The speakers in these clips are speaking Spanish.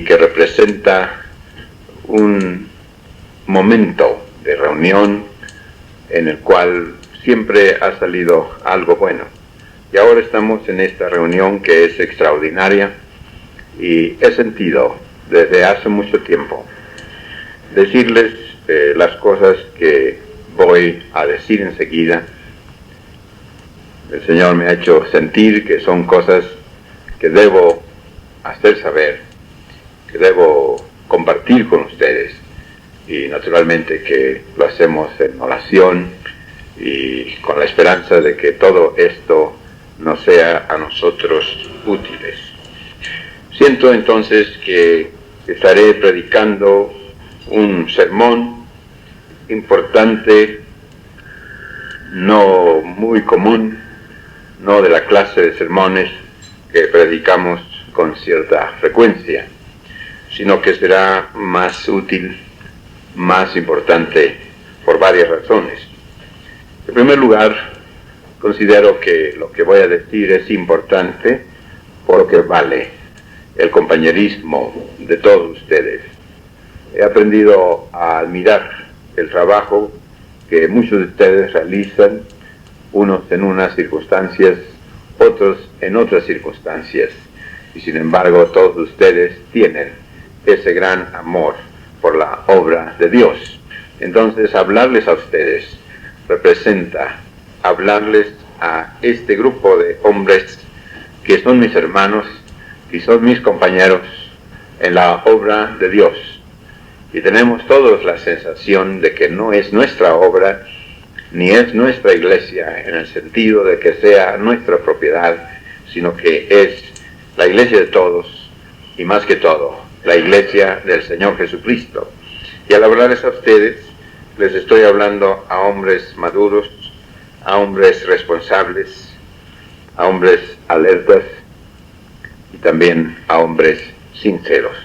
que representa un momento de reunión en el cual siempre ha salido algo bueno. Y ahora estamos en esta reunión que es extraordinaria y he sentido desde hace mucho tiempo decirles las cosas que voy a decir enseguida. El Señor me ha hecho sentir que son cosas que debo hacer saber, que debo compartir con ustedes, y naturalmente que lo hacemos en oración y con la esperanza de que todo esto nos sea a nosotros útiles. Siento entonces que estaré predicando un sermón importante, no muy común, no de la clase de sermones que predicamos con cierta frecuencia, sino que será más útil, más importante por varias razones. En primer lugar, considero que lo que voy a decir es importante porque vale el compañerismo de todos ustedes. He aprendido a admirar el trabajo que muchos de ustedes realizan, unos en unas circunstancias, otros en otras circunstancias, y sin embargo todos ustedes tienen ese gran amor por la obra de Dios. Entonces, hablarles a ustedes representa hablarles a este grupo de hombres que son mis hermanos y son mis compañeros en la obra de Dios. Y tenemos todos la sensación de que no es nuestra obra, ni es nuestra iglesia en el sentido de que sea nuestra propiedad, sino que es la iglesia de todos, y más que todo, la iglesia del Señor Jesucristo. Y al hablarles a ustedes, les estoy hablando a hombres maduros, a hombres responsables, a hombres alertas y también a hombres sinceros.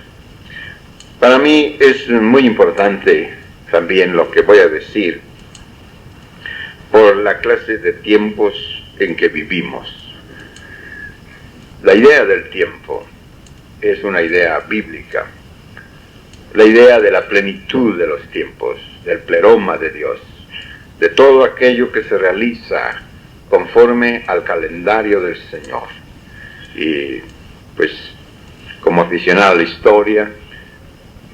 Para mí es muy importante también lo que voy a decir por la clase de tiempos en que vivimos. La idea del tiempo es una idea bíblica, la idea de la plenitud de los tiempos, del pleroma de Dios, de todo aquello que se realiza conforme al calendario del Señor. Y pues como aficionado a la historia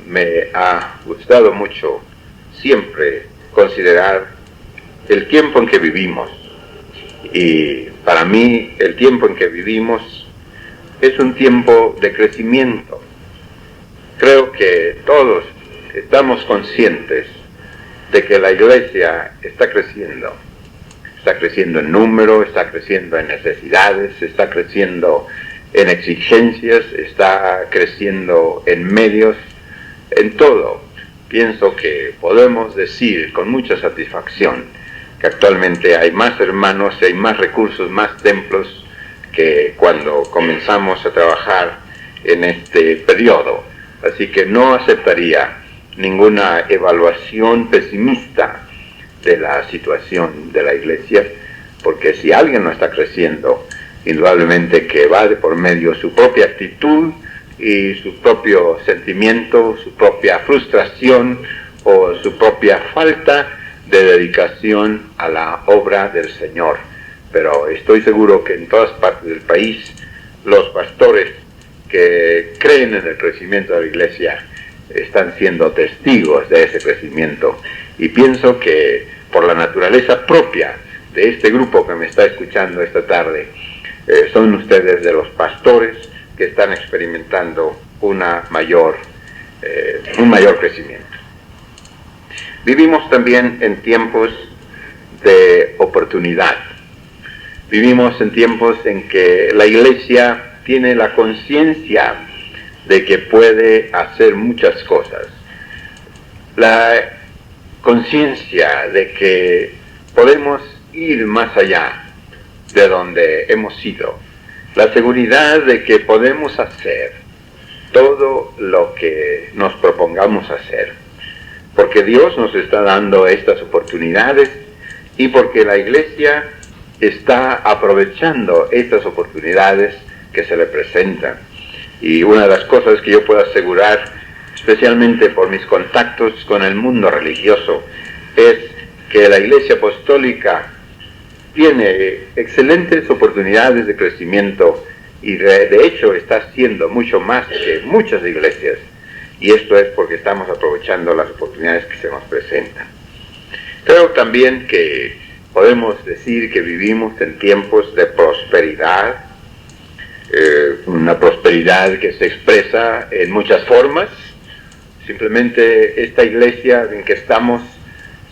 me ha gustado mucho siempre considerar el tiempo en que vivimos, y para mí el tiempo en que vivimos es un tiempo de crecimiento. Creo que todos estamos conscientes de que la iglesia está creciendo en número, está creciendo en necesidades, está creciendo en exigencias, está creciendo en medios, en todo. Pienso que podemos decir con mucha satisfacción que actualmente hay más hermanos, hay más recursos, más templos que cuando comenzamos a trabajar en este periodo. Así que no aceptaría ninguna evaluación pesimista de la situación de la iglesia, porque si alguien no está creciendo, indudablemente que va de por medio su propia actitud y su propio sentimiento, su propia frustración o su propia falta de dedicación a la obra del Señor. Pero estoy seguro que en todas partes del país los pastores que creen en el crecimiento de la iglesia están siendo testigos de ese crecimiento, y pienso que por la naturaleza propia de este grupo que me está escuchando esta tarde, son ustedes de los pastores que están experimentando un mayor crecimiento. Vivimos también en tiempos de oportunidad. Vivimos en tiempos en que la iglesia tiene la conciencia de que puede hacer muchas cosas. La conciencia de que podemos ir más allá de donde hemos ido. La seguridad de que podemos hacer todo lo que nos propongamos hacer. Porque Dios nos está dando estas oportunidades y porque la iglesia está aprovechando estas oportunidades que se le presentan. Y una de las cosas que yo puedo asegurar, especialmente por mis contactos con el mundo religioso, es que la Iglesia Apostólica tiene excelentes oportunidades de crecimiento y de hecho está haciendo mucho más que muchas iglesias, y esto es porque estamos aprovechando las oportunidades que se nos presentan. Creo también que podemos decir que vivimos en tiempos de prosperidad, una prosperidad que se expresa en muchas formas. Simplemente esta iglesia en que estamos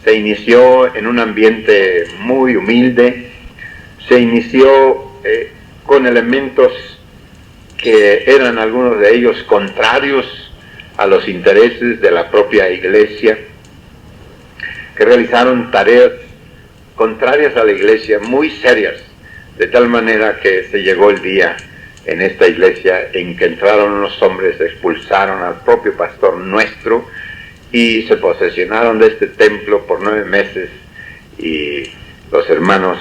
se inició en un ambiente muy humilde, se inició con elementos que eran algunos de ellos contrarios a los intereses de la propia iglesia, que realizaron tareas contrarias a la iglesia muy serias, de tal manera que se llegó el día en esta iglesia en que entraron unos hombres, expulsaron al propio pastor nuestro y se posesionaron de este templo por 9 meses, y los hermanos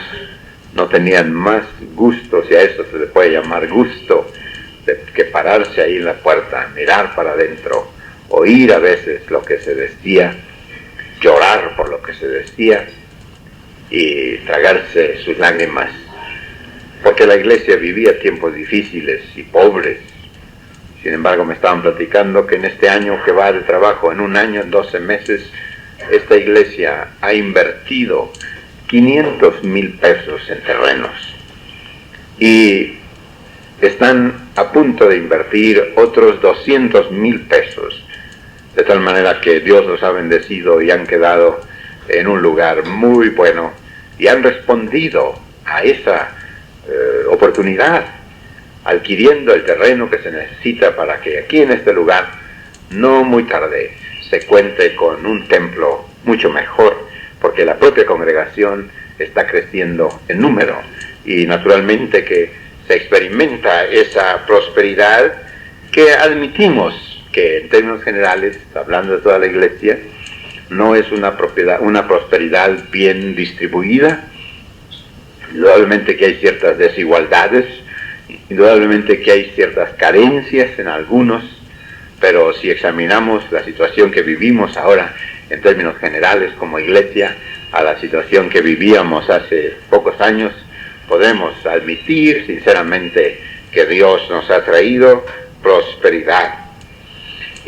no tenían más gusto, si a eso se le puede llamar gusto, que pararse ahí en la puerta, mirar para adentro, oír a veces lo que se decía, llorar por lo que se decía y tragarse sus lágrimas, porque la iglesia vivía tiempos difíciles y pobres. Sin embargo, me estaban platicando que en este año que va de trabajo, en un año, en 12 meses, esta iglesia ha invertido 500,000 pesos en terrenos y están a punto de invertir otros 200,000 pesos, de tal manera que Dios los ha bendecido y han quedado en un lugar muy bueno y han respondido a esa oportunidad, adquiriendo el terreno que se necesita para que aquí en este lugar, no muy tarde, se cuente con un templo mucho mejor, porque la propia congregación está creciendo en número y naturalmente que se experimenta esa prosperidad que admitimos que en términos generales, hablando de toda la iglesia, no es una prosperidad bien distribuida. Indudablemente que hay ciertas desigualdades, indudablemente que hay ciertas carencias en algunos, pero si examinamos la situación que vivimos ahora en términos generales como iglesia a la situación que vivíamos hace pocos años, podemos admitir sinceramente que Dios nos ha traído prosperidad.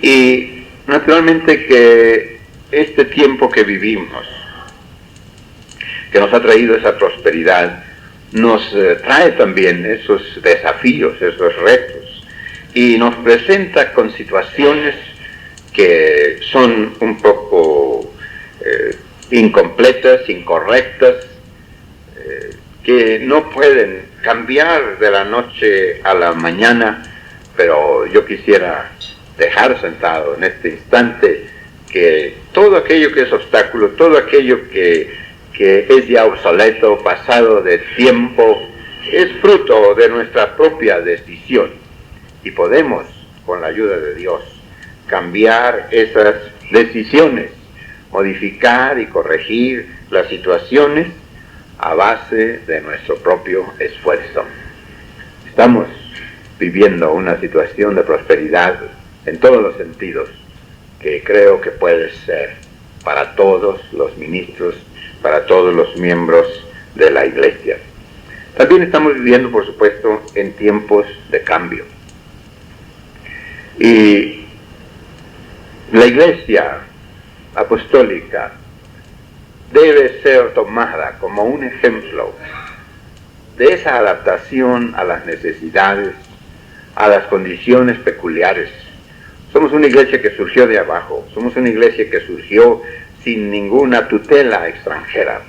Y naturalmente que este tiempo que vivimos, que nos ha traído esa prosperidad, nos trae también esos desafíos, esos retos, y nos presenta con situaciones que son un poco incompletas, incorrectas, que no pueden cambiar de la noche a la mañana, pero yo quisiera dejar sentado en este instante que todo aquello que es obstáculo, todo aquello que es ya obsoleto, pasado de tiempo, es fruto de nuestra propia decisión, y podemos, con la ayuda de Dios, cambiar esas decisiones, modificar y corregir las situaciones a base de nuestro propio esfuerzo. Estamos viviendo una situación de prosperidad en todos los sentidos, que creo que puede ser para todos los ministros, para todos los miembros de la iglesia. También estamos viviendo, por supuesto, en tiempos de cambio. Y la iglesia apostólica debe ser tomada como un ejemplo de esa adaptación a las necesidades, a las condiciones peculiares. Somos una iglesia que surgió de abajo, somos una iglesia que surgió sin ninguna tutela extranjera.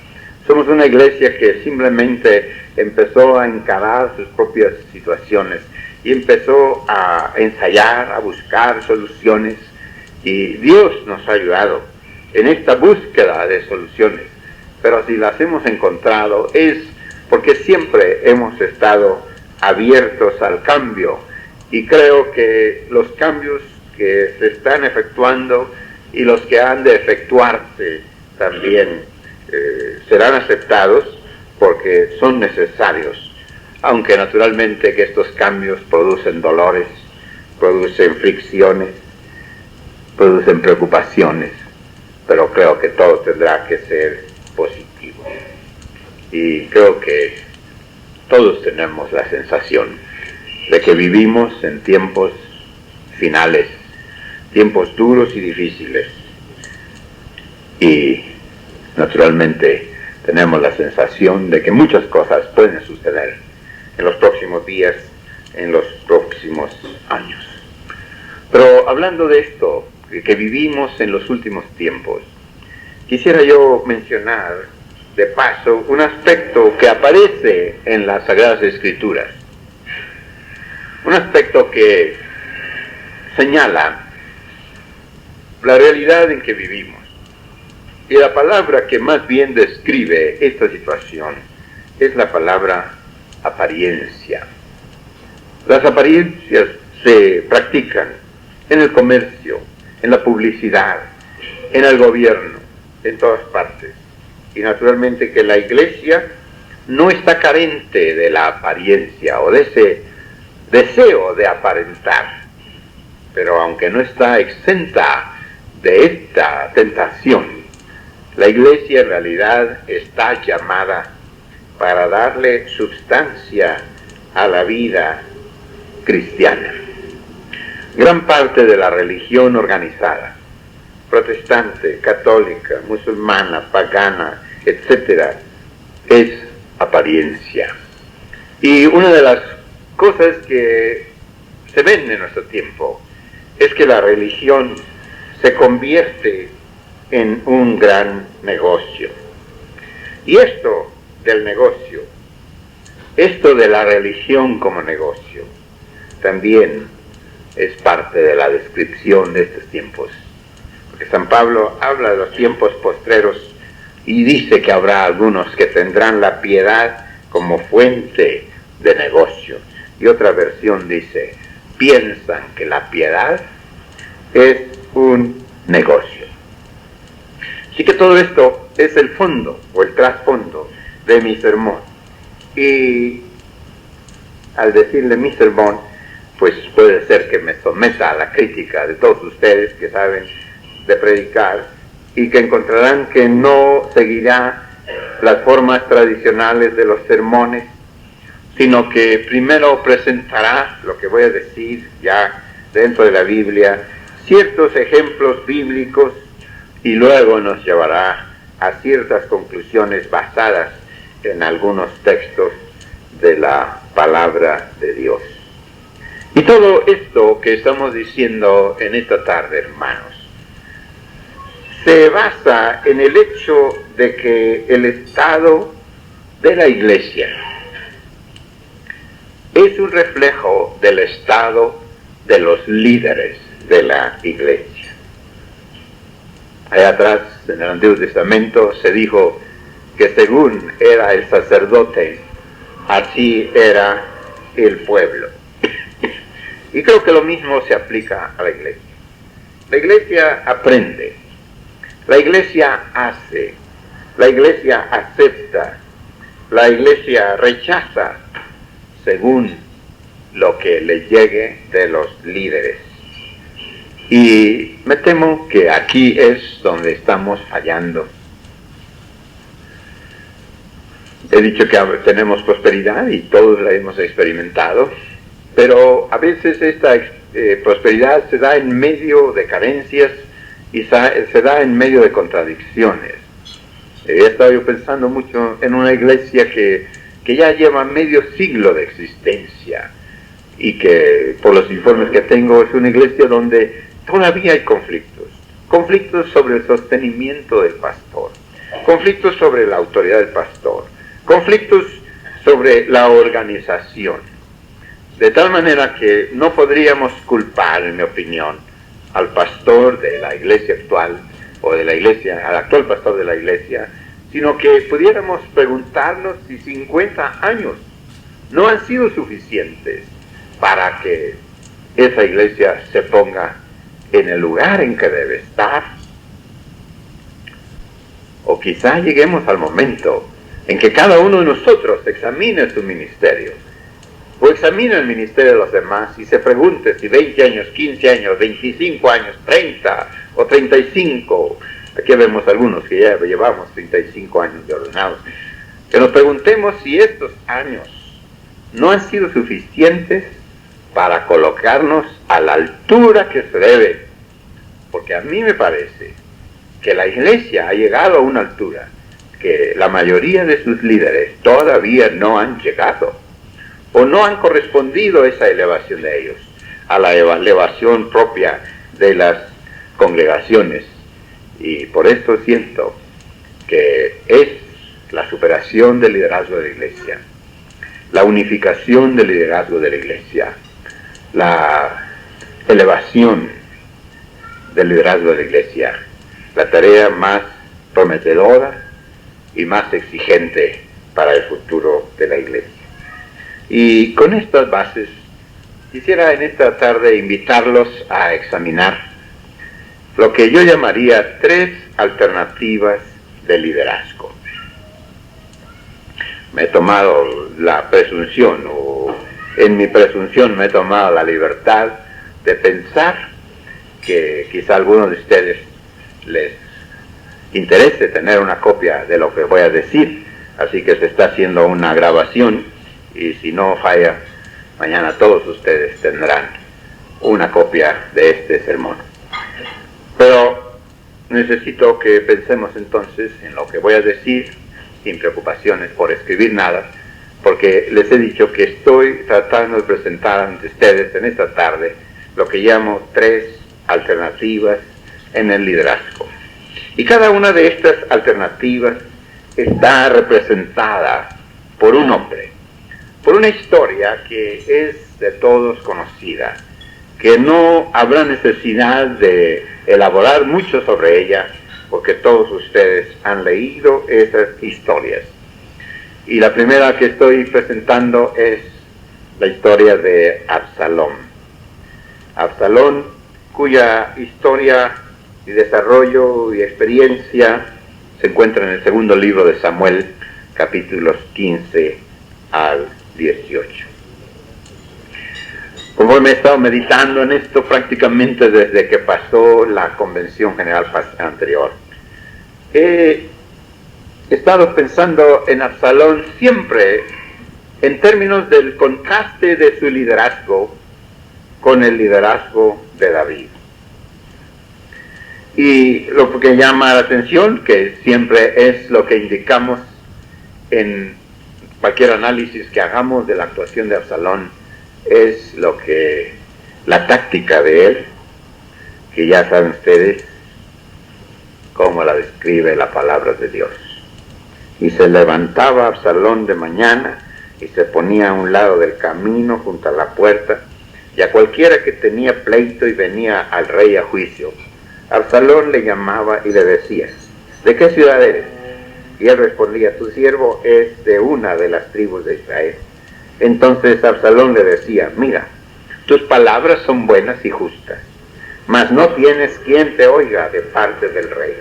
Somos una iglesia que simplemente empezó a encarar sus propias situaciones y empezó a ensayar, a buscar soluciones, y Dios nos ha ayudado en esta búsqueda de soluciones. Pero si las hemos encontrado es porque siempre hemos estado abiertos al cambio, y creo que los cambios que se están efectuando y los que han de efectuarse también serán aceptados porque son necesarios, aunque naturalmente que estos cambios producen dolores, producen fricciones, producen preocupaciones, pero creo que todo tendrá que ser positivo. Y creo que todos tenemos la sensación de que vivimos en tiempos finales, tiempos duros y difíciles. Y naturalmente tenemos la sensación de que muchas cosas pueden suceder en los próximos días, en los próximos años. Pero hablando de esto, que vivimos en los últimos tiempos, quisiera yo mencionar de paso un aspecto que aparece en las Sagradas Escrituras, un aspecto que señala la realidad en que vivimos. Y la palabra que más bien describe esta situación es la palabra apariencia. Las apariencias se practican en el comercio, en la publicidad, en el gobierno, en todas partes. Y naturalmente que la Iglesia no está carente de la apariencia o de ese deseo de aparentar, pero aunque no está exenta de esta tentación, la Iglesia en realidad está llamada para darle substancia a la vida cristiana. Gran parte de la religión organizada, protestante, católica, musulmana, pagana, etcétera, es apariencia. Y una de las cosas que se ven en nuestro tiempo es que la religión se convierte en un gran negocio. Y esto del negocio, esto de la religión como negocio, también es parte de la descripción de estos tiempos. Porque San Pablo habla de los tiempos postreros y dice que habrá algunos que tendrán la piedad como fuente de negocio. Y otra versión dice, piensan que la piedad es un negocio. Así que todo esto es el fondo o el trasfondo de mi sermón. Y al decirle mi sermón, pues puede ser que me someta a la crítica de todos ustedes que saben de predicar y que encontrarán que no seguirá las formas tradicionales de los sermones, sino que primero presentará lo que voy a decir ya dentro de la Biblia, ciertos ejemplos bíblicos, y luego nos llevará a ciertas conclusiones basadas en algunos textos de la palabra de Dios. Y todo esto que estamos diciendo en esta tarde, hermanos, se basa en el hecho de que el estado de la Iglesia es un reflejo del estado de los líderes de la Iglesia. Allá atrás, en el Antiguo Testamento, se dijo que según era el sacerdote, así era el pueblo. Y creo que lo mismo se aplica a la Iglesia. La Iglesia aprende, la Iglesia hace, la Iglesia acepta, la Iglesia rechaza según lo que le llegue de los líderes. Y me temo que aquí es donde estamos fallando. He dicho que tenemos prosperidad y todos la hemos experimentado, pero a veces esta prosperidad se da en medio de carencias y se da en medio de contradicciones. He estado yo pensando mucho en una iglesia que ya lleva medio siglo de existencia y que por los informes que tengo es una iglesia donde todavía hay conflictos sobre el sostenimiento del pastor, conflictos sobre la autoridad del pastor, conflictos sobre la organización, de tal manera que no podríamos culpar, en mi opinión, al pastor de la iglesia actual, o de la iglesia, al actual pastor de la iglesia, sino que pudiéramos preguntarnos si 50 años no han sido suficientes para que esa iglesia se ponga en el lugar en que debe estar. O quizá lleguemos al momento en que cada uno de nosotros examine su ministerio o examine el ministerio de los demás y se pregunte si 20 años, 15 años, 25 años, 30 o 35, aquí vemos algunos que ya llevamos 35 años de ordenados, que nos preguntemos si estos años no han sido suficientes para colocarnos a la altura que se debe, porque a mí me parece que la iglesia ha llegado a una altura que la mayoría de sus líderes todavía no han llegado, o no han correspondido a esa elevación de ellos, a la elevación propia de las congregaciones. Y por esto siento que es la superación del liderazgo de la iglesia, la unificación del liderazgo de la iglesia, la elevación del liderazgo de la iglesia, la tarea más prometedora y más exigente para el futuro de la iglesia. Y con estas bases, quisiera en esta tarde invitarlos a examinar lo que yo llamaría 3 alternativas de liderazgo. Me he tomado la presunción, o en mi presunción me he tomado la libertad de pensar que quizá a algunos de ustedes les interese tener una copia de lo que voy a decir, así que se está haciendo una grabación y si no falla, mañana todos ustedes tendrán una copia de este sermón. Pero necesito que pensemos entonces en lo que voy a decir, sin preocupaciones por escribir nada, porque les he dicho que estoy tratando de presentar ante ustedes en esta tarde lo que llamo 3 alternativas en el liderazgo. Y cada una de estas alternativas está representada por un hombre, por una historia que es de todos conocida, que no habrá necesidad de elaborar mucho sobre ella, porque todos ustedes han leído esas historias. Y la primera que estoy presentando es la historia de Absalón. Absalón, cuya historia y desarrollo y experiencia se encuentra en el segundo libro de Samuel, capítulos 15 al 18. Conforme he estado meditando en esto prácticamente desde que pasó la convención general anterior, he estado pensando en Absalón siempre en términos del contraste de su liderazgo con el liderazgo de David. Y lo que llama la atención, que siempre es lo que indicamos en cualquier análisis que hagamos de la actuación de Absalón, es la táctica de él, que ya saben ustedes cómo la describe la palabra de Dios. Y se levantaba Absalón de mañana y se ponía a un lado del camino junto a la puerta, y a cualquiera que tenía pleito y venía al rey a juicio, Absalón le llamaba y le decía: ¿de qué ciudad eres? Y él respondía: tu siervo es de una de las tribus de Israel. Entonces Absalón le decía: mira, tus palabras son buenas y justas, mas no tienes quien te oiga de parte del rey.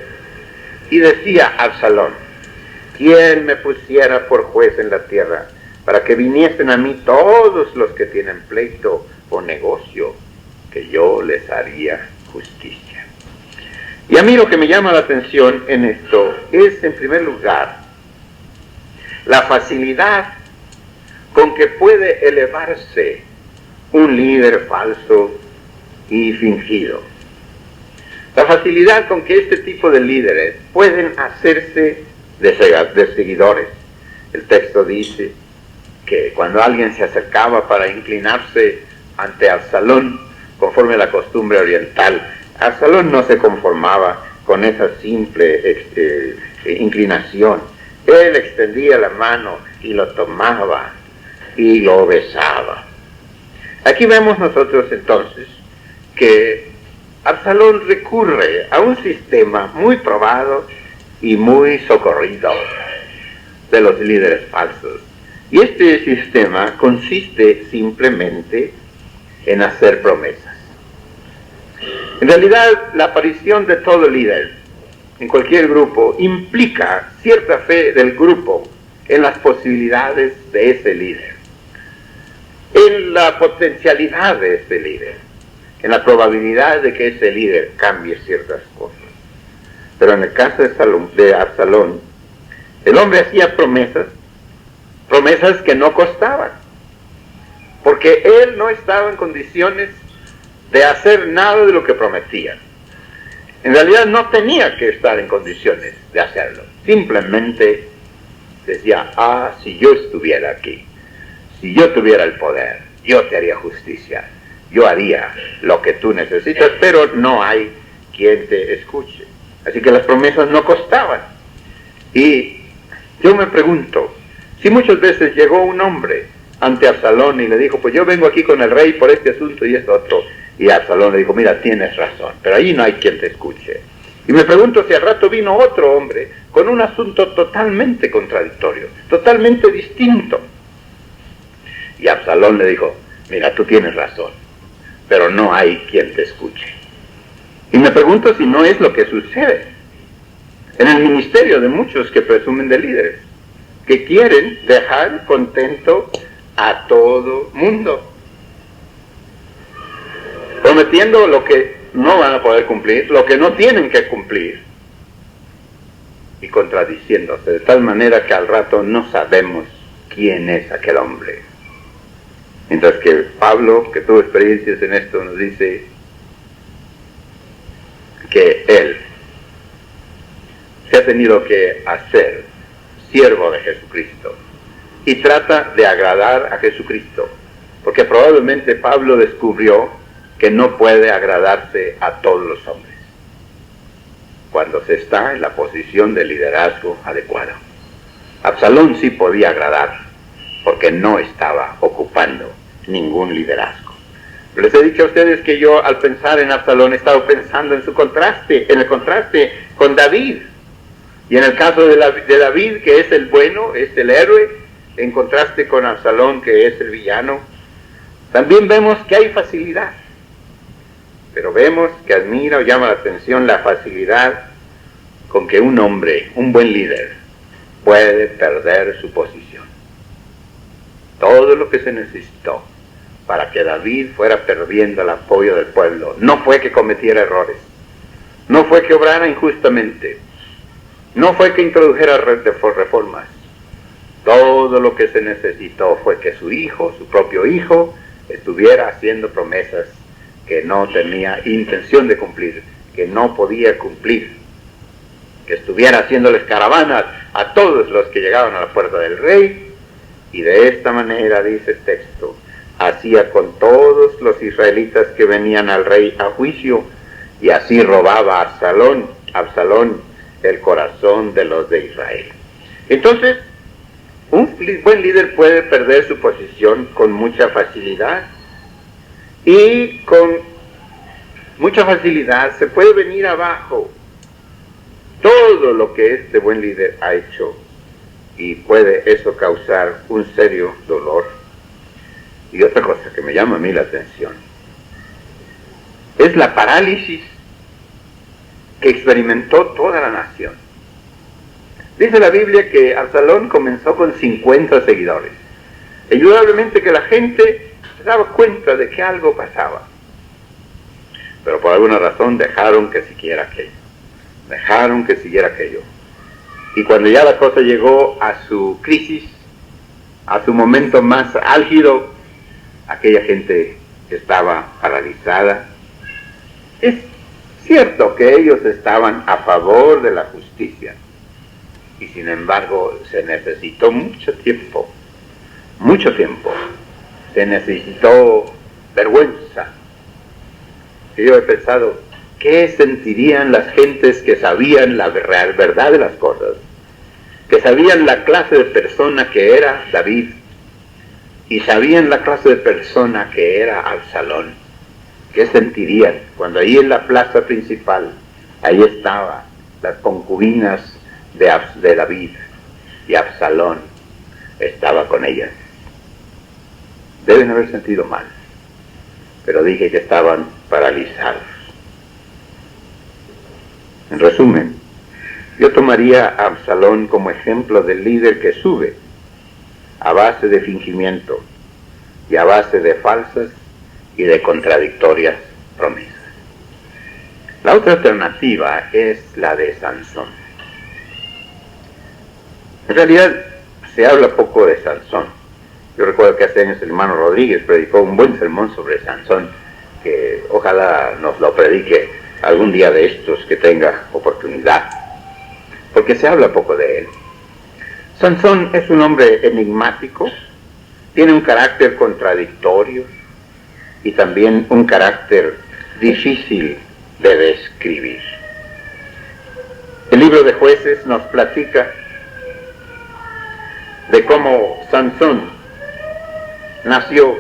Y decía Absalón: ¿quién me pusiera por juez en la tierra, para que viniesen a mí todos los que tienen pleito o negocio, que yo les haría justicia? Y a mí lo que me llama la atención en esto es, en primer lugar, la facilidad con que puede elevarse un líder falso y fingido. La facilidad con que este tipo de líderes pueden hacerse de seguidores. El texto dice que cuando alguien se acercaba para inclinarse ante Absalón, conforme a la costumbre oriental, Absalón no se conformaba con esa simple inclinación. Él extendía la mano y lo tomaba y lo besaba. Aquí vemos nosotros entonces que Absalón recurre a un sistema muy probado y muy socorrido de los líderes falsos. Y este sistema consiste simplemente en hacer promesas. En realidad, la aparición de todo líder en cualquier grupo implica cierta fe del grupo en las posibilidades de ese líder. en la potencialidad de ese líder, en la probabilidad de que ese líder cambie ciertas cosas. Pero en el caso de Absalón, el hombre hacía promesas que no costaban, porque él no estaba en condiciones de hacer nada de lo que prometía. En realidad no tenía que estar en condiciones de hacerlo. Simplemente decía, si yo estuviera aquí, si yo tuviera el poder, yo te haría justicia, yo haría lo que tú necesitas, pero no hay quien te escuche. Así que las promesas no costaban. Y yo me pregunto, si muchas veces llegó un hombre ante Absalón y le dijo, pues yo vengo aquí con el rey por este asunto y esto otro, y Absalón le dijo, mira, tienes razón, pero ahí no hay quien te escuche. Y me pregunto si al rato vino otro hombre con un asunto totalmente contradictorio, totalmente distinto. Y Absalón le dijo, mira, tú tienes razón, pero no hay quien te escuche. Y me pregunto si no es lo que sucede en el ministerio de muchos que presumen de líderes, que quieren dejar contento a todo mundo, prometiendo lo que no van a poder cumplir, lo que no tienen que cumplir, y contradiciéndose, de tal manera que al rato no sabemos quién es aquel hombre. Mientras que Pablo, que tuvo experiencias en esto, nos dice que él se ha tenido que hacer siervo de Jesucristo y trata de agradar a Jesucristo, porque probablemente Pablo descubrió que no puede agradarse a todos los hombres cuando se está en la posición de liderazgo adecuada. Absalón sí podía agradar porque no estaba ocupando ningún liderazgo. Les he dicho a ustedes que yo, al pensar en Absalón, he estado pensando en su contraste, en el contraste con David. Y en el caso de David, que es el bueno, es el héroe, en contraste con Absalón, que es el villano, también vemos que hay facilidad. Pero vemos que admira o llama la atención la facilidad con que un hombre, un buen líder, puede perder su posición. Todo lo que se necesitó para que David fuera perdiendo el apoyo del pueblo no fue que cometiera errores, no fue que obrara injustamente, no fue que introdujera reformas. Todo lo que se necesitó fue que su hijo, su propio hijo, estuviera haciendo promesas que no tenía intención de cumplir, que no podía cumplir, que estuviera haciéndoles caravanas a todos los que llegaban a la puerta del rey, y de esta manera, dice el texto, hacía con todos los israelitas que venían al rey a juicio, y así robaba a Absalón el corazón de los de Israel. Entonces, un buen líder puede perder su posición con mucha facilidad, y con mucha facilidad se puede venir abajo todo lo que este buen líder ha hecho, y puede eso causar un serio dolor. Y otra cosa que me llama a mí la atención es la parálisis que experimentó toda la nación. Dice la Biblia que Absalón comenzó con 50 seguidores. Indudablemente que la gente se daba cuenta de que algo pasaba, pero por alguna razón dejaron que siguiera aquello. Y cuando ya la cosa llegó a su crisis, a su momento más álgido, aquella gente estaba paralizada. Es cierto que ellos estaban a favor de la justicia, y sin embargo se necesitó mucho tiempo, se necesitó vergüenza. Y yo he pensado, ¿qué sentirían las gentes que sabían la real verdad de las cosas? Que sabían la clase de persona que era David, y sabían la clase de persona que era Absalón. ¿Qué sentirían cuando ahí en la plaza principal, ahí estaban las concubinas de David, y Absalón estaba con ellas? Deben haber sentido mal, pero dije que estaban paralizados. En resumen, yo tomaría a Absalón como ejemplo del líder que sube a base de fingimiento, y a base de falsas y de contradictorias promesas. La otra alternativa es la de Sansón. En realidad se habla poco de Sansón. Yo recuerdo que hace años el hermano Rodríguez predicó un buen sermón sobre Sansón, que ojalá nos lo predique algún día de estos que tenga oportunidad, porque se habla poco de él. Sansón es un hombre enigmático, tiene un carácter contradictorio y también un carácter difícil de describir. El libro de Jueces nos platica de cómo Sansón nació,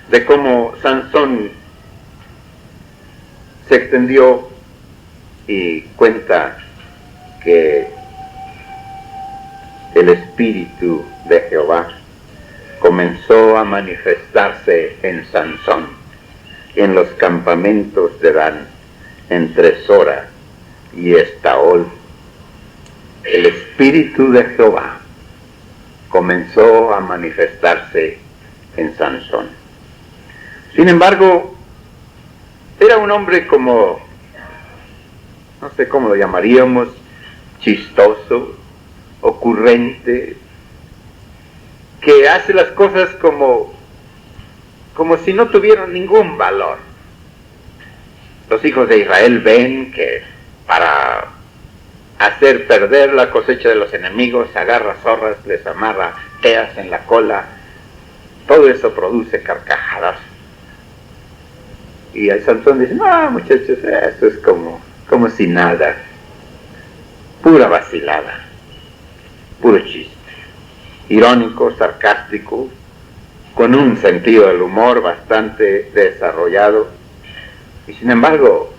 de cómo Sansón se extendió, y cuenta que el Espíritu de Jehová comenzó a manifestarse en Sansón, en los campamentos de Dan, entre Sora y Estaol. El Espíritu de Jehová comenzó a manifestarse en Sansón. Sin embargo, era un hombre como, no sé cómo lo llamaríamos, chistoso, ocurrente, que hace las cosas como si no tuvieran ningún valor. Los hijos de Israel ven que para hacer perder la cosecha de los enemigos agarra zorras, les amarra teas en la cola. Todo eso produce carcajadas. Y el Sansón dice: no, muchachos, esto es como si nada, pura vacilada, puro chiste, irónico, sarcástico, con un sentido del humor bastante desarrollado. Y sin embargo,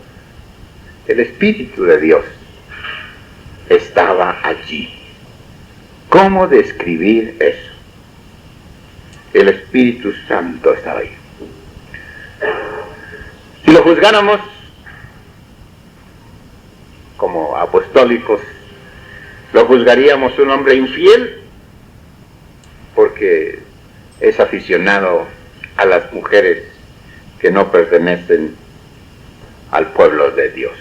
el Espíritu de Dios estaba allí. ¿Cómo describir eso? El Espíritu Santo estaba ahí. Si lo juzgáramos como apostólicos, lo juzgaríamos un hombre infiel porque es aficionado a las mujeres que no pertenecen al pueblo de Dios.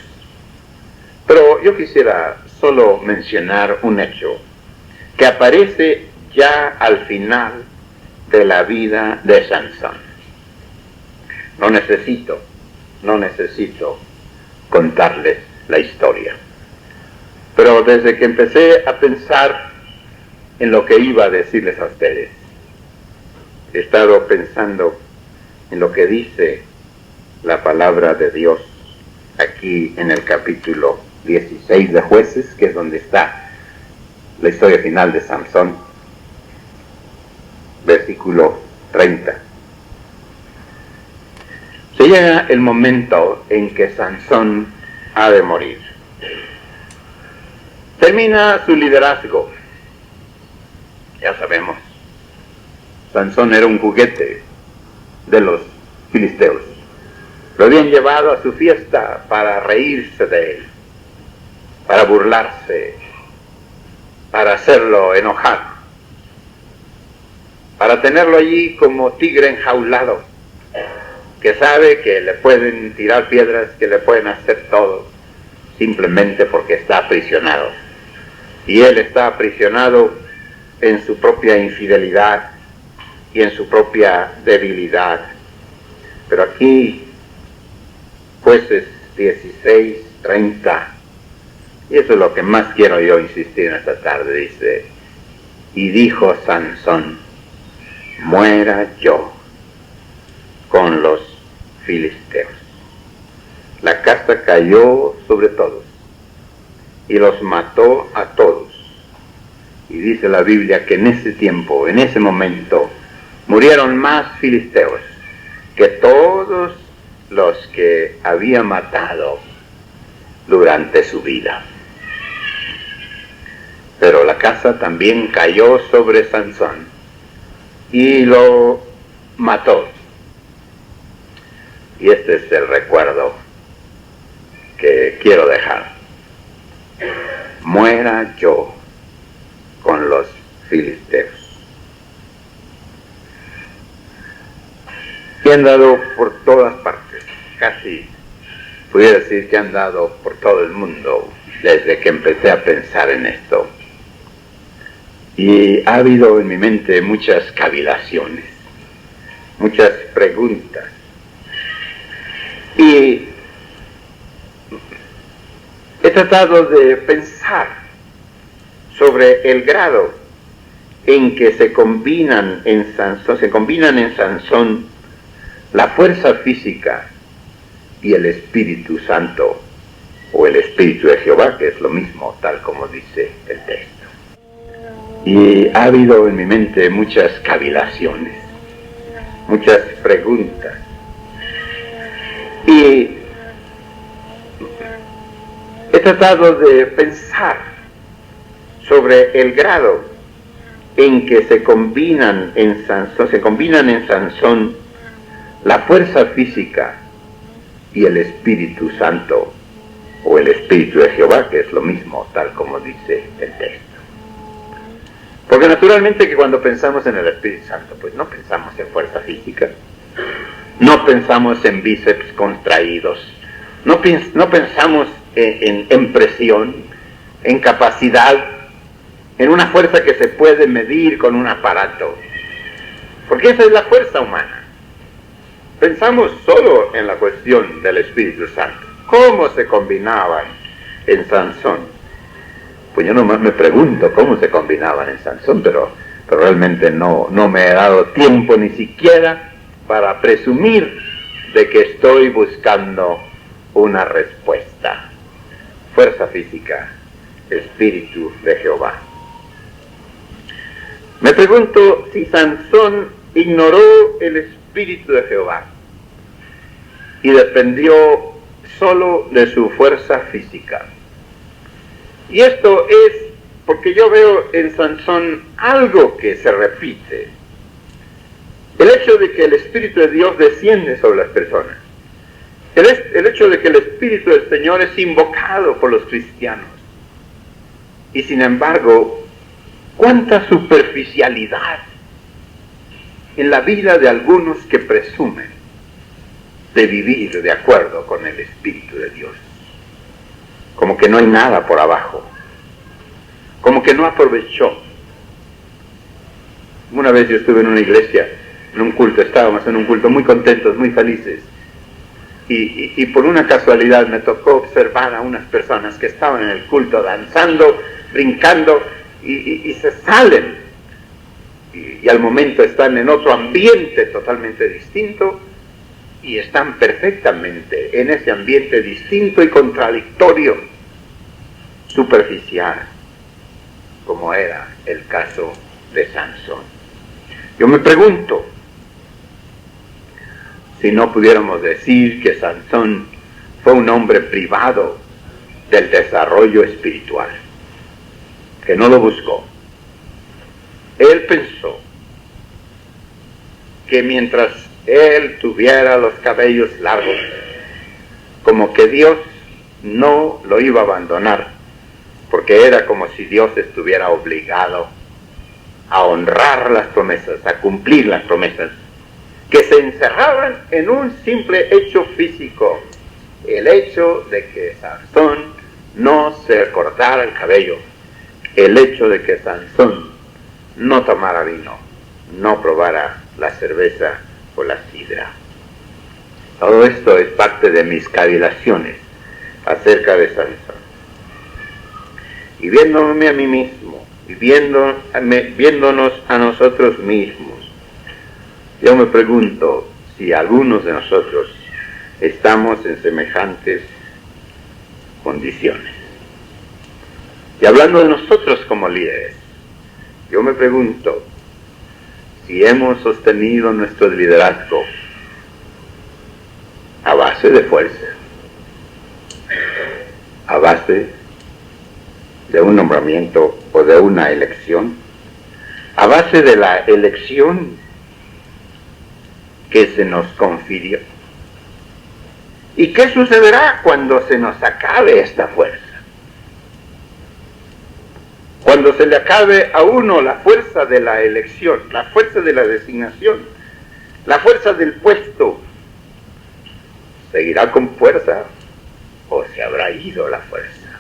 Pero yo quisiera solo mencionar un hecho que aparece ya al final de la vida de Sansón. No necesito contarles la historia. Pero desde que empecé a pensar en lo que iba a decirles a ustedes, he estado pensando en lo que dice la palabra de Dios aquí en el capítulo 16 de Jueces, que es donde está la historia final de Sansón, versículo 30. Se llega el momento en que Sansón ha de morir. Termina su liderazgo. Ya sabemos, Sansón era un juguete de los filisteos. Lo habían llevado a su fiesta para reírse de él, para burlarse, para hacerlo enojar, para tenerlo allí como tigre enjaulado, que sabe que le pueden tirar piedras, que le pueden hacer todo, simplemente porque está aprisionado. Y él está aprisionado en su propia infidelidad y en su propia debilidad. Pero aquí, Jueces 16, 30, y eso es lo que más quiero yo insistir en esta tarde, dice: y dijo Sansón: muera yo con los filisteos. La casa cayó sobre todos y los mató a todos. Y dice la Biblia que en ese tiempo, en ese momento, murieron más filisteos que todos los que había matado durante su vida. Pero la casa también cayó sobre Sansón y lo mató. Y este es el recuerdo que quiero dejar: muera yo con los filisteos. y han dado por todas partes, casi pudiera decir que han dado por todo el mundo desde que empecé a pensar en esto. Y ha habido en mi mente muchas cavilaciones, muchas preguntas. Y he tratado de pensar sobre el grado en que se combinan en Sansón la fuerza física y el Espíritu Santo, o el Espíritu de Jehová, que es lo mismo, tal como dice el texto. Y ha habido en mi mente muchas cavilaciones, muchas preguntas. Y he tratado de pensar sobre el grado en que se combinan en Sansón la fuerza física y el Espíritu Santo, o el Espíritu de Jehová, que es lo mismo, tal como dice el texto. Porque naturalmente que cuando pensamos en el Espíritu Santo, pues no pensamos en fuerza física, no pensamos en bíceps contraídos, no pensamos en presión, en capacidad, en una fuerza que se puede medir con un aparato, porque esa es la fuerza humana. Pensamos solo en la cuestión del Espíritu Santo. ¿Cómo se combinaban en Sansón? Pues yo nomás me pregunto cómo se combinaban en Sansón, pero realmente no me he dado tiempo ni siquiera para presumir de que estoy buscando una respuesta. Fuerza física, Espíritu de Jehová. Me pregunto si Sansón ignoró el Espíritu de Jehová y dependió solo de su fuerza física. Y esto es porque yo veo en Sansón algo que se repite. El hecho de que el Espíritu de Dios desciende sobre las personas. El hecho de que el Espíritu del Señor es invocado por los cristianos. Y sin embargo, cuánta superficialidad en la vida de algunos que presumen de vivir de acuerdo con el Espíritu de Dios. Como que no hay nada por abajo, como que no aprovechó. Una vez yo estuve en una iglesia, en un culto, estábamos en un culto muy contentos, muy felices, y por una casualidad me tocó observar a unas personas que estaban en el culto danzando, brincando, y se salen, y al momento están en otro ambiente totalmente distinto, y están perfectamente en ese ambiente distinto y contradictorio, superficial, como era el caso de Sansón. Yo me pregunto si no pudiéramos decir que Sansón fue un hombre privado del desarrollo espiritual, que no lo buscó. Él pensó que mientras él tuviera los cabellos largos, como que Dios no lo iba a abandonar, porque era como si Dios estuviera obligado a honrar las promesas, a cumplir las promesas, que se encerraban en un simple hecho físico, el hecho de que Sansón no se cortara el cabello, el hecho de que Sansón no tomara vino, no probara la cerveza o la sidra. Todo esto es parte de mis cavilaciones acerca de Sansón. Y viéndome a mí mismo, y viéndonos a nosotros mismos, yo me pregunto si algunos de nosotros estamos en semejantes condiciones. Y hablando de nosotros como líderes, yo me pregunto si hemos sostenido nuestro liderazgo a base de fuerza, a base de un nombramiento o de una elección, a base de la elección que se nos confirió. ¿Y qué sucederá cuando se nos acabe esta fuerza? Cuando se le acabe a uno la fuerza de la elección, la fuerza de la designación, La fuerza del puesto seguirá con fuerza o se habrá ido la fuerza.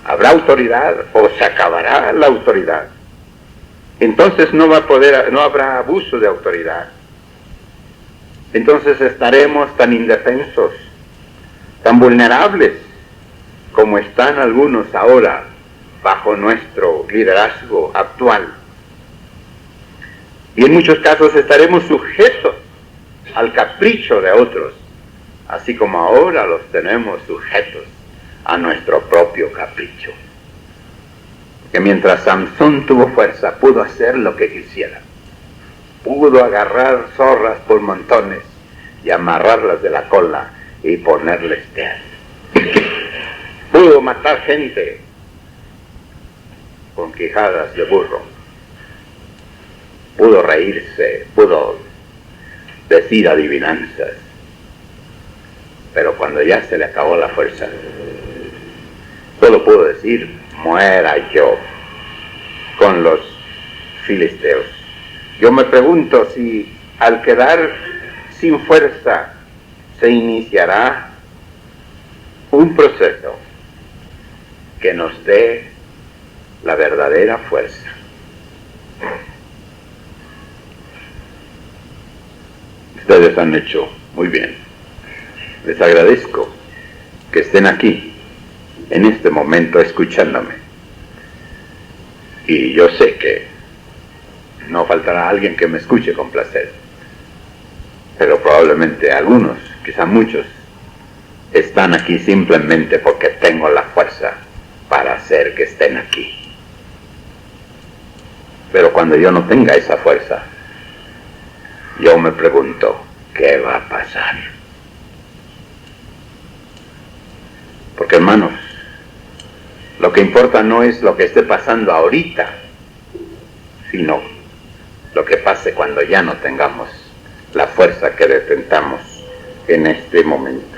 ¿Habrá autoridad o se acabará la autoridad? Entonces no habrá abuso de autoridad. Entonces estaremos tan indefensos, tan vulnerables como están algunos ahora bajo nuestro liderazgo actual. Y en muchos casos estaremos sujetos al capricho de otros, así como ahora los tenemos sujetos a nuestro propio capricho. Que mientras Samson tuvo fuerza, pudo hacer lo que quisiera. Pudo agarrar zorras por montones y amarrarlas de la cola y ponerles teas. Pudo matar gente con quijadas de burro. Pudo reírse, pudo decir adivinanzas. Pero cuando ya se le acabó la fuerza, solo pudo decir: muera yo con los filisteos. Yo me pregunto si al quedar sin fuerza se iniciará un proceso que nos dé la verdadera fuerza. Ustedes han hecho muy bien. Les agradezco que estén aquí en este momento escuchándome. Y yo sé que no faltará alguien que me escuche con placer. Pero probablemente algunos, quizá muchos, están aquí simplemente porque tengo la fuerza para hacer que estén aquí. Pero cuando yo no tenga esa fuerza, yo me pregunto, ¿qué va a pasar? Porque, hermanos, lo que importa no es lo que esté pasando ahorita, sino lo que pase cuando ya no tengamos la fuerza que detentamos en este momento.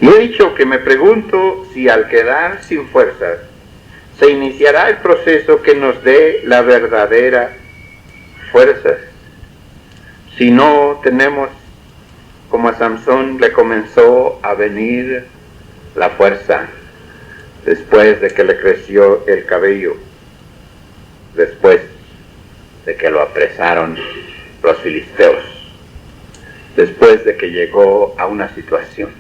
Y he dicho que me pregunto si al quedar sin fuerzas se iniciará el proceso que nos dé la verdadera fuerza. Si no tenemos, como a Samson le comenzó a venir la fuerza después de que le creció el cabello, después de que lo apresaron los filisteos, después de que llegó a una situación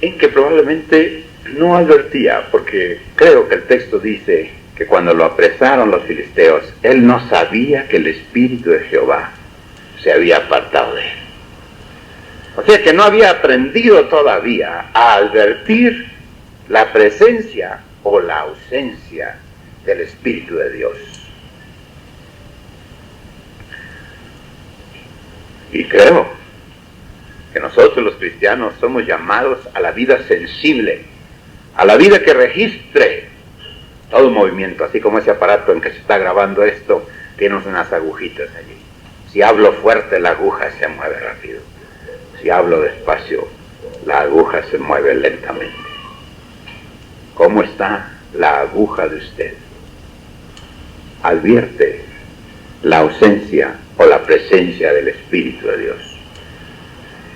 en que probablemente no advertía, porque creo que el texto dice que cuando lo apresaron los filisteos, él no sabía que el Espíritu de Jehová se había apartado de él. O sea que no había aprendido todavía a advertir la presencia o la ausencia del Espíritu de Dios. Y creo que nosotros los cristianos somos llamados a la vida sensible, a la vida que registre todo movimiento, así como ese aparato en que se está grabando esto, tiene unas agujitas allí. Si hablo fuerte, la aguja se mueve rápido. Si hablo despacio, la aguja se mueve lentamente. ¿Cómo está la aguja de usted? Advierte la ausencia o la presencia del Espíritu de Dios.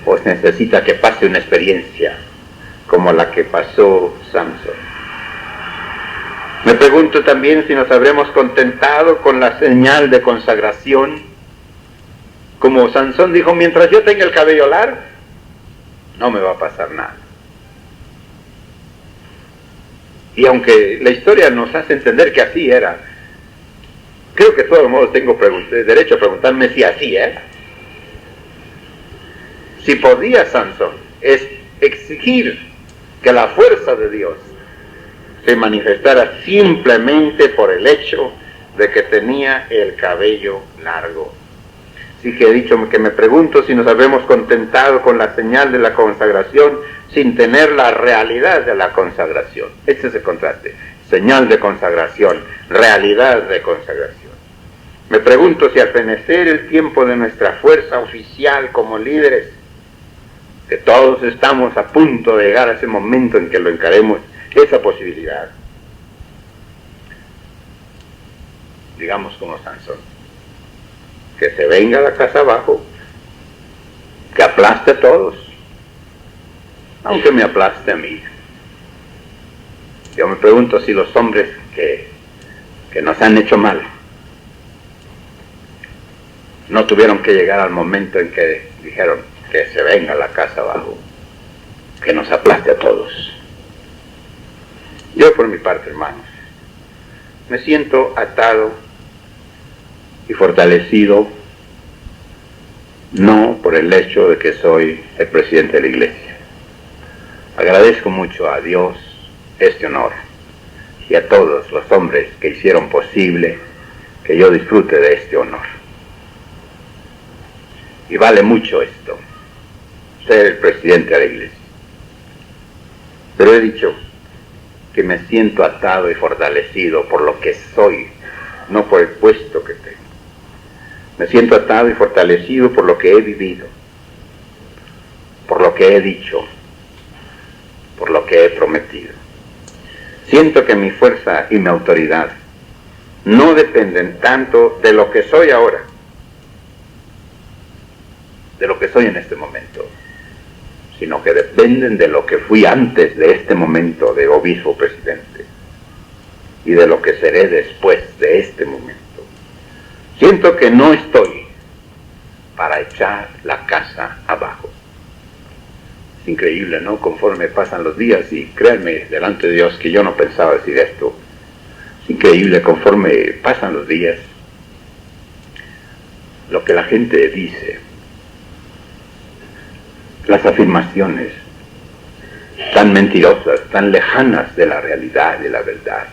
Pues necesita que pase una experiencia como la que pasó Samson. Me pregunto también si nos habremos contentado con la señal de consagración. Como Sansón dijo, mientras yo tenga el cabello largo, no me va a pasar nada. Y aunque la historia nos hace entender que así era, creo que de todos modos tengo derecho a preguntarme si así era. Si podía Sansón exigir que la fuerza de Dios se manifestara simplemente por el hecho de que tenía el cabello largo. Así que he dicho que me pregunto si nos habremos contentado con la señal de la consagración sin tener la realidad de la consagración. Este es el contraste. Señal de consagración, realidad de consagración. Me pregunto si al fenecer el tiempo de nuestra fuerza oficial como líderes, que todos estamos a punto de llegar a ese momento en que lo encaremos, esa posibilidad. digamos como Sansón, que se venga la casa abajo, que aplaste a todos, aunque me aplaste a mí. Yo me pregunto si los hombres que nos han hecho mal no tuvieron que llegar al momento en que dijeron que se venga la casa abajo, que nos aplaste a todos. Yo por mi parte, hermanos, me siento atado y fortalecido, no por el hecho de que soy el presidente de la iglesia. Agradezco mucho a Dios este honor y a todos los hombres que hicieron posible que yo disfrute de este honor. Y vale mucho esto, ser el presidente de la iglesia. Pero he dicho que me siento atado y fortalecido por lo que soy, no por el puesto que tengo. Me siento atado y fortalecido por lo que he vivido, por lo que he dicho, por lo que he prometido. Siento que mi fuerza y mi autoridad no dependen tanto de lo que soy ahora, de lo que soy en este momento, sino que dependen de lo que fui antes de este momento de obispo presidente y de lo que seré después de este momento. Siento que no estoy para echar la casa abajo. Es increíble, ¿no? Conforme pasan los días, y créanme delante de Dios que yo no pensaba decir esto, es increíble conforme pasan los días, lo que la gente dice, las afirmaciones tan mentirosas, tan lejanas de la realidad, de la verdad.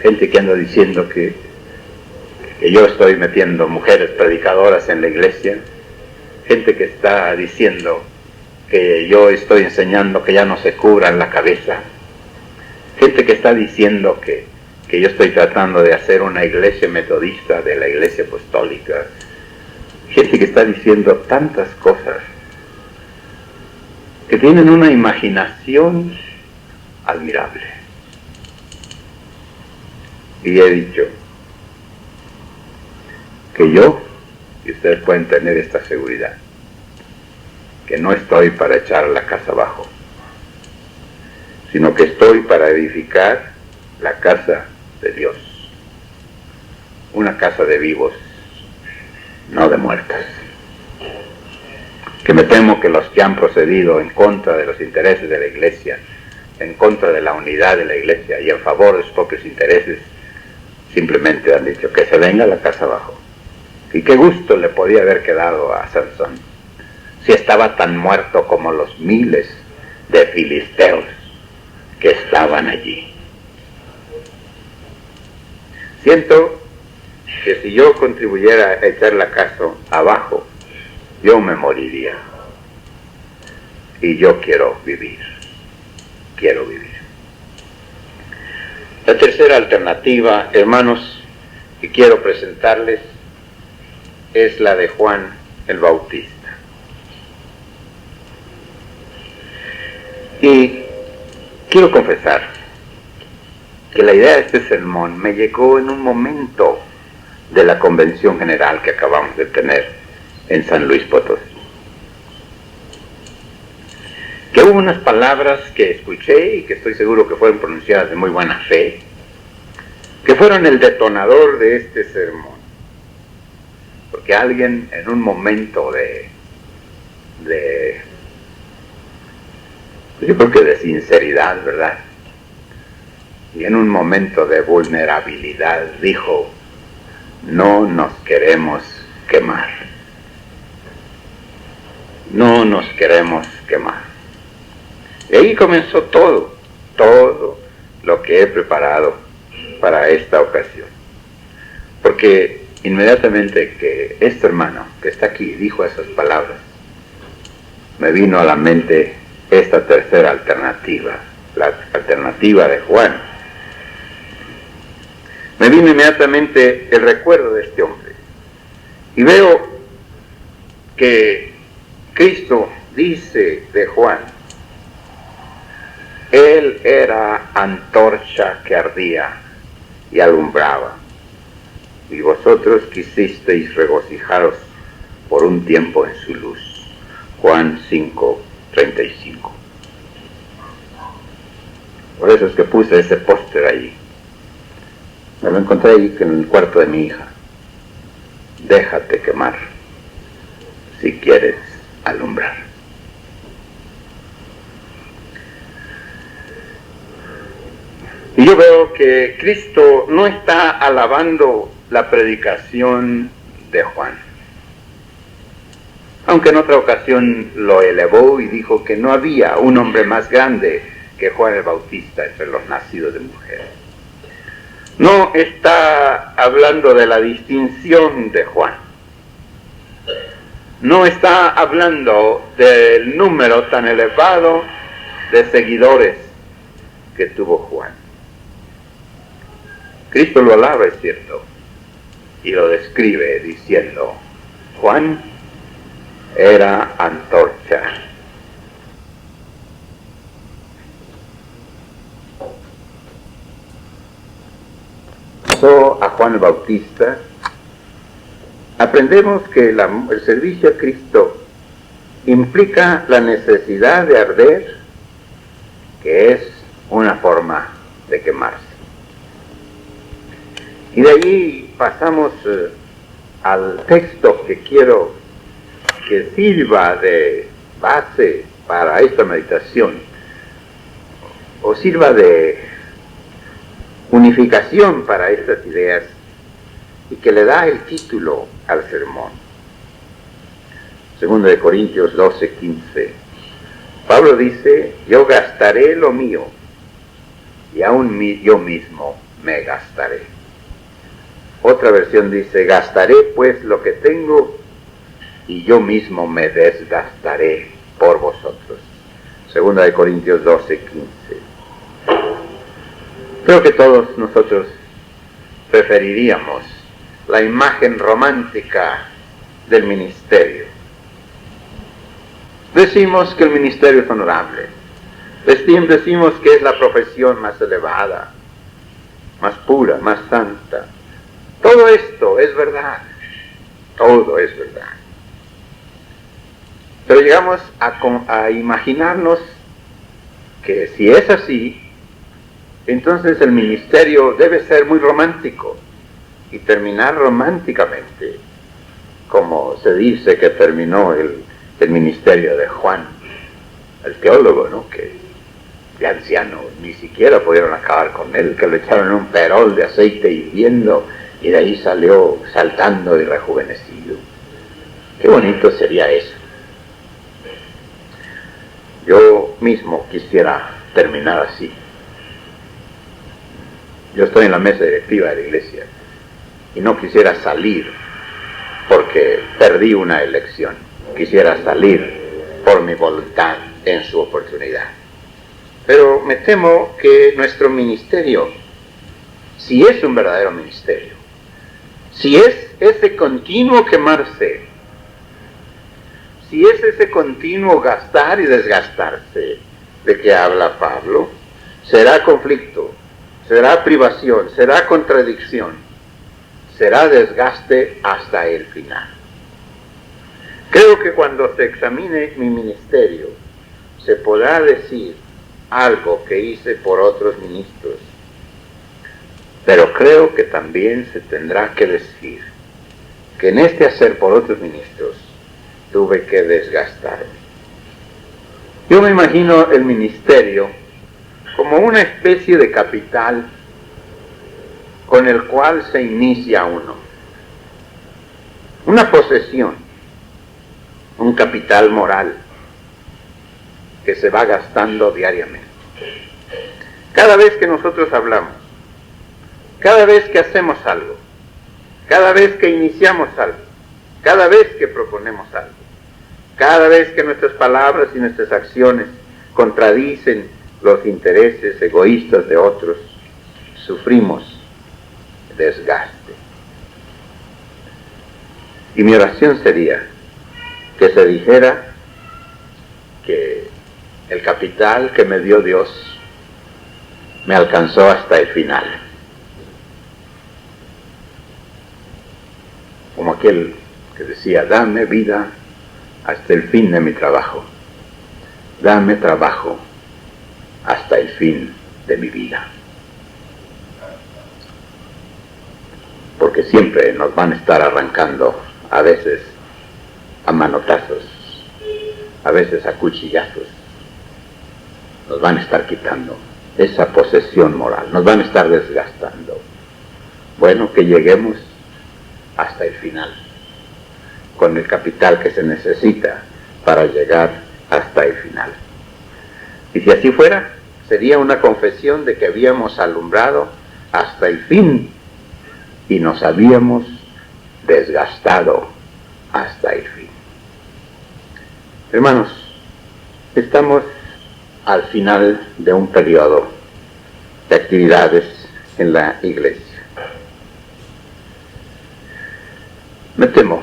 Gente que anda diciendo que yo estoy metiendo mujeres predicadoras en la iglesia, gente que está diciendo que yo estoy enseñando que ya no se cubran la cabeza, gente que está diciendo que yo estoy tratando de hacer una iglesia metodista de la iglesia apostólica, gente que está diciendo tantas cosas, que tienen una imaginación admirable. Y he dicho que yo, y ustedes pueden tener esta seguridad, que no estoy para echar la casa abajo, sino que estoy para edificar la casa de Dios, una casa de vivos, no de muertas. Que me temo que los que han procedido en contra de los intereses de la iglesia, en contra de la unidad de la iglesia y en favor de sus propios intereses, simplemente han dicho que se venga la casa abajo. Y qué gusto le podía haber quedado a Sansón si estaba tan muerto como los miles de filisteos que estaban allí. Siento que si yo contribuyera a echar la casa abajo, yo me moriría. Y yo quiero vivir. Quiero vivir. La tercera alternativa, hermanos, que quiero presentarles es la de Juan el Bautista. Y quiero confesar que la idea de este sermón me llegó en un momento de la convención general que acabamos de tener en San Luis Potosí. Que hubo unas palabras que escuché y que estoy seguro que fueron pronunciadas de muy buena fe, que fueron el detonador de este sermón. Porque alguien en un momento yo creo que de sinceridad, ¿verdad? Y en un momento de vulnerabilidad dijo: no nos queremos quemar. No nos queremos quemar. Y ahí comenzó todo lo que he preparado para esta ocasión. Porque inmediatamente que este hermano que está aquí dijo esas palabras, me vino a la mente esta tercera alternativa, la alternativa de Juan. Me vino inmediatamente el recuerdo de este hombre. Y veo que Cristo dice de Juan: él era antorcha que ardía y alumbraba, y vosotros quisisteis regocijaros por un tiempo en su luz. Juan 5:35. Por eso es que puse ese póster allí. Me lo encontré ahí en el cuarto de mi hija. Déjate quemar si quieres alumbrar. Y yo veo que Cristo no está alabando la predicación de Juan, aunque en otra ocasión lo elevó y dijo que no había un hombre más grande que Juan el Bautista entre los nacidos de mujer. No está hablando de la distinción de Juan. No está hablando del número tan elevado de seguidores que tuvo Juan. Cristo lo alaba, es cierto, y lo describe diciendo: Juan era antorcha. A Juan el Bautista, aprendemos que el servicio a Cristo implica la necesidad de arder, que es una forma de quemarse. Y de allí pasamos al texto que quiero que sirva de base para esta meditación, o sirva de unificación para estas ideas, y que le da el título al sermón. 2 de Corintios 12:15. Pablo dice: yo gastaré lo mío, y aún yo mismo me gastaré. Otra versión dice: gastaré pues lo que tengo, y yo mismo me desgastaré por vosotros. 2 de Corintios 12:15. Creo que todos nosotros preferiríamos la imagen romántica del ministerio. Decimos que el ministerio es honorable. Decimos que es la profesión más elevada, más pura, más santa. Todo esto es verdad. Todo es verdad. Pero llegamos a imaginarnos que si es así, entonces el ministerio debe ser muy romántico y terminar románticamente, como se dice que terminó el ministerio de Juan, el teólogo, ¿no? Que de anciano ni siquiera pudieron acabar con él, que lo echaron en un perol de aceite hirviendo y de ahí salió saltando y rejuvenecido. Qué bonito sería eso. Yo mismo quisiera terminar así. Yo estoy en la mesa directiva de la iglesia y no quisiera salir porque perdí una elección. Quisiera salir por mi voluntad en su oportunidad. Pero me temo que nuestro ministerio, si es un verdadero ministerio, si es ese continuo quemarse, si es ese continuo gastar y desgastarse de que habla Pablo, será conflicto, será privación, será contradicción, será desgaste hasta el final. Creo que cuando se examine mi ministerio, se podrá decir algo que hice por otros ministros, pero creo que también se tendrá que decir que en este hacer por otros ministros tuve que desgastarme. Yo me imagino el ministerio como una especie de capital con el cual se inicia uno. Una posesión, un capital moral que se va gastando diariamente. Cada vez que nosotros hablamos, cada vez que hacemos algo, cada vez que iniciamos algo, cada vez que proponemos algo, cada vez que nuestras palabras y nuestras acciones contradicen los intereses egoístas de otros, sufrimos desgaste. Y mi oración sería que se dijera que el capital que me dio Dios me alcanzó hasta el final. aquel que decía, dame vida hasta el fin de mi trabajo, dame trabajo hasta el fin de mi vida. Porque siempre nos van a estar arrancando, a veces a manotazos, a veces a cuchillazos. Nos van a estar quitando esa posesión moral, nos van a estar desgastando. Bueno, que lleguemos hasta el final, con el capital que se necesita para llegar hasta el final. Y si así fuera, sería una confesión de que habíamos alumbrado hasta el fin y nos habíamos desgastado hasta el fin. Hermanos, estamos al final de un periodo de actividades en la iglesia. Me temo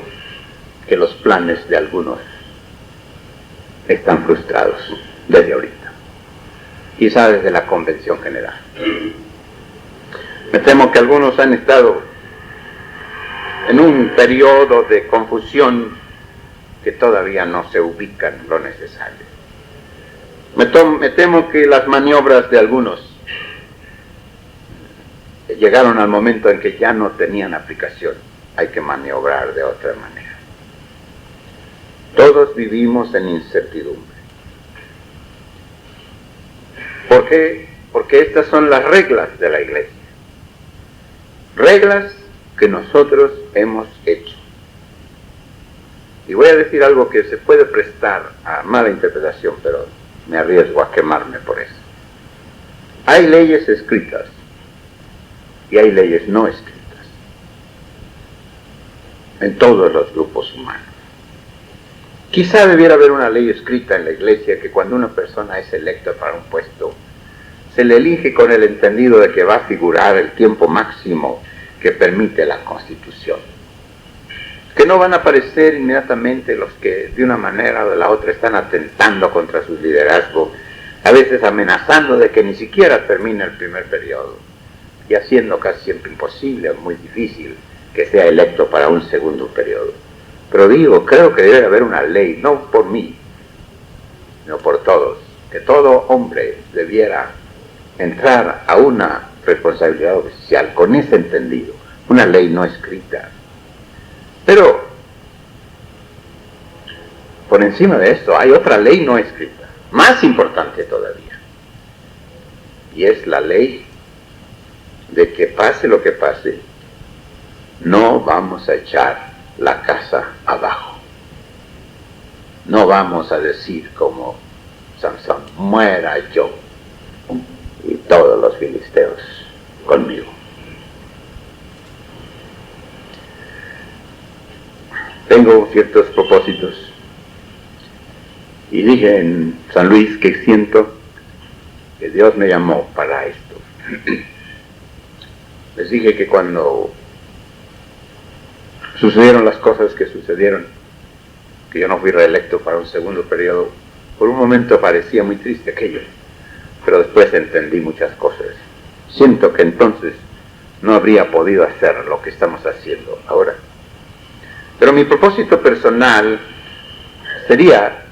que los planes de algunos están frustrados desde ahorita, quizá desde la convención general. Me temo que algunos han estado en un periodo de confusión que todavía no se ubican lo necesario. Me temo que las maniobras de algunos llegaron al momento en que ya no tenían aplicación. Hay que maniobrar de otra manera. Todos vivimos en incertidumbre. ¿Por qué? Porque estas son las reglas de la iglesia. Reglas que nosotros hemos hecho. Y voy a decir algo que se puede prestar a mala interpretación, pero me arriesgo a quemarme por eso. Hay leyes escritas y hay leyes no escritas en todos los grupos humanos. Quizá debiera haber una ley escrita en la iglesia que cuando una persona es electa para un puesto, se le elige con el entendido de que va a figurar el tiempo máximo que permite la Constitución. Que no van a aparecer inmediatamente los que de una manera o de la otra están atentando contra su liderazgo, a veces amenazando de que ni siquiera termine el primer periodo, y haciendo casi siempre imposible o muy difícil que sea electo para un segundo periodo. Pero digo, creo que debe haber una ley, no por mí, sino por todos, que todo hombre debiera entrar a una responsabilidad oficial con ese entendido, una ley no escrita. Pero por encima de esto hay otra ley no escrita, más importante todavía, y es la ley de que pase lo que pase, no vamos a echar la casa abajo. No vamos a decir como Sansón, muera yo y todos los filisteos conmigo. Tengo ciertos propósitos y dije en San Luis que siento que Dios me llamó para esto. Les dije que cuando sucedieron las cosas que sucedieron, que yo no fui reelecto para un segundo periodo, por un momento parecía muy triste aquello, pero después entendí muchas cosas. Siento que entonces no habría podido hacer lo que estamos haciendo ahora. Pero mi propósito personal sería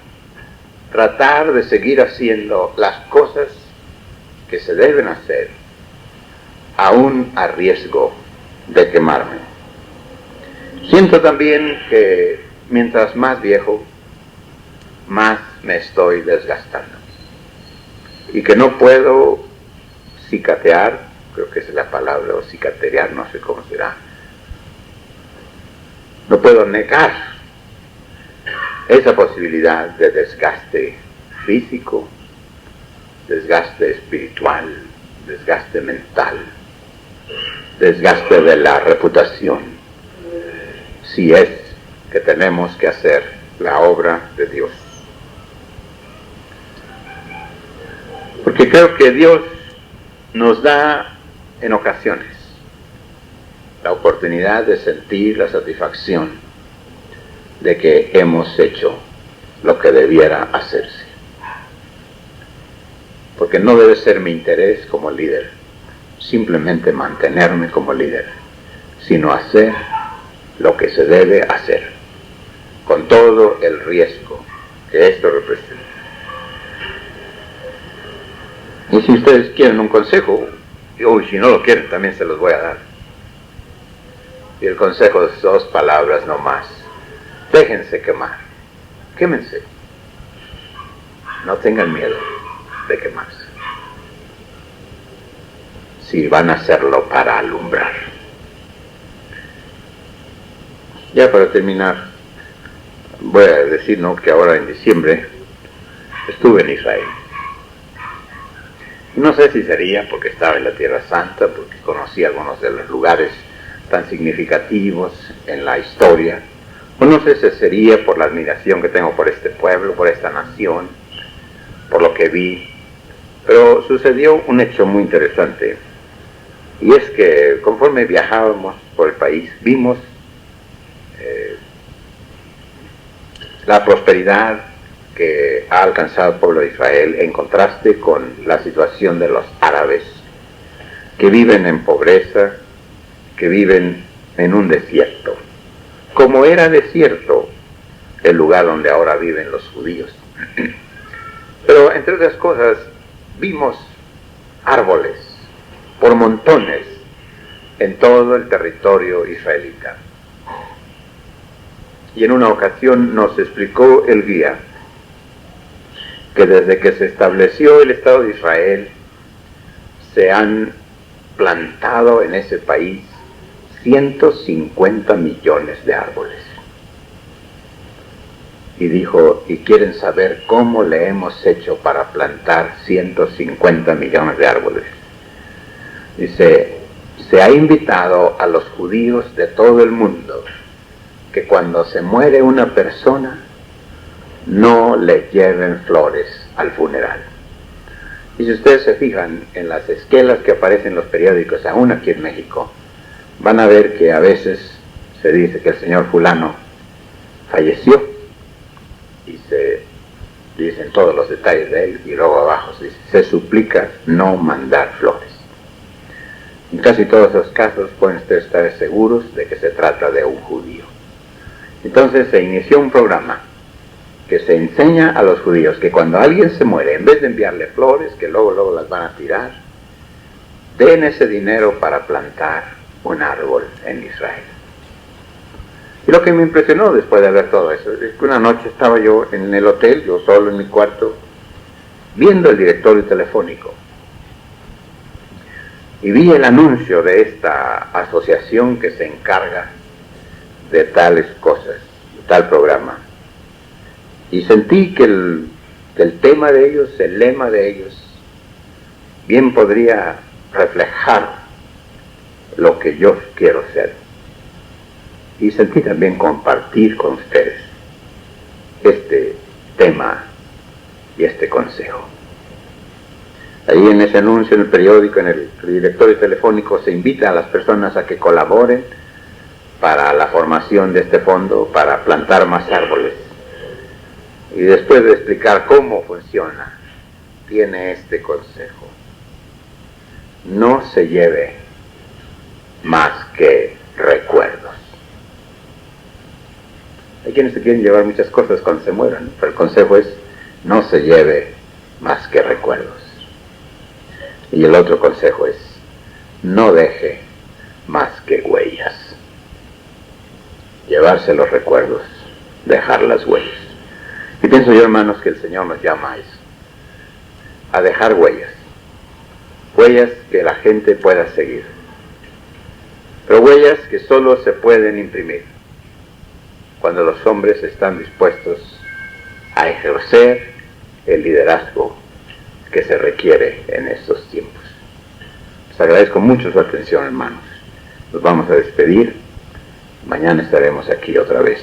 tratar de seguir haciendo las cosas que se deben hacer, aún a riesgo de quemarme. Siento también que mientras más viejo, más me estoy desgastando. Y que no puedo cicatear, creo que esa es la palabra, o cicaterear, no sé cómo será. No puedo negar esa posibilidad de desgaste físico, desgaste espiritual, desgaste mental, desgaste de la reputación, si es que tenemos que hacer la obra de Dios. Porque creo que Dios nos da en ocasiones la oportunidad de sentir la satisfacción de que hemos hecho lo que debiera hacerse. Porque no debe ser mi interés como líder simplemente mantenerme como líder, sino hacer lo que se debe hacer, con todo el riesgo que esto representa. Y si ustedes quieren un consejo, o si no lo quieren, también se los voy a dar. Y el consejo es 2 palabras no más. Déjense quemar. Quémense. No tengan miedo de quemarse. Si van a hacerlo para alumbrar. Ya para terminar, voy a decir, ¿no?, que ahora en diciembre estuve en Israel. No sé si sería porque estaba en la Tierra Santa, porque conocí algunos de los lugares tan significativos en la historia, o no sé si sería por la admiración que tengo por este pueblo, por esta nación, por lo que vi, pero sucedió un hecho muy interesante, y es que conforme viajábamos por el país, vimos la prosperidad que ha alcanzado el pueblo de Israel en contraste con la situación de los árabes, que viven en pobreza, que viven en un desierto, como era desierto el lugar donde ahora viven los judíos. Pero entre otras cosas, vimos árboles por montones en todo el territorio israelita. Y en una ocasión nos explicó el guía que desde que se estableció el Estado de Israel se han plantado en ese país 150 millones de árboles. Y dijo, ¿y quieren saber cómo le hemos hecho para plantar 150 millones de árboles? Dice, se ha invitado a los judíos de todo el mundo que cuando se muere una persona no le lleven flores al funeral. Y si ustedes se fijan en las esquelas que aparecen en los periódicos, aún aquí en México, van a ver que a veces se dice que el señor fulano falleció y se dicen todos los detalles de él, y luego abajo se dice, se suplica no mandar flores. En casi todos esos casos pueden ustedes estar seguros de que se trata de un judío. Entonces se inició un programa que se enseña a los judíos que cuando alguien se muere, en vez de enviarle flores, que luego las van a tirar, den ese dinero para plantar un árbol en Israel. Y lo que me impresionó después de ver todo eso, es que una noche estaba yo en el hotel, yo solo en mi cuarto, viendo el directorio telefónico. Y vi el anuncio de esta asociación que se encarga de tales cosas, de tal programa. Y sentí que el tema de ellos, el lema de ellos, bien podría reflejar lo que yo quiero ser. Y sentí también compartir con ustedes este tema y este consejo. Ahí en ese anuncio, en el periódico, en el directorio telefónico, se invita a las personas a que colaboren para la formación de este fondo, para plantar más árboles. Y después de explicar cómo funciona, tiene este consejo: no se lleve más que recuerdos. Hay quienes se quieren llevar muchas cosas cuando se mueran, pero el consejo es, no se lleve más que recuerdos. Y el otro consejo es, no deje más que huellas. Llevarse los recuerdos, dejar las huellas. Y pienso yo, hermanos, que el Señor nos llama a eso, a dejar huellas, huellas que la gente pueda seguir, pero huellas que solo se pueden imprimir cuando los hombres están dispuestos a ejercer el liderazgo que se requiere en estos tiempos. Les agradezco mucho su atención, hermanos. Nos vamos a despedir. Mañana estaremos aquí otra vez.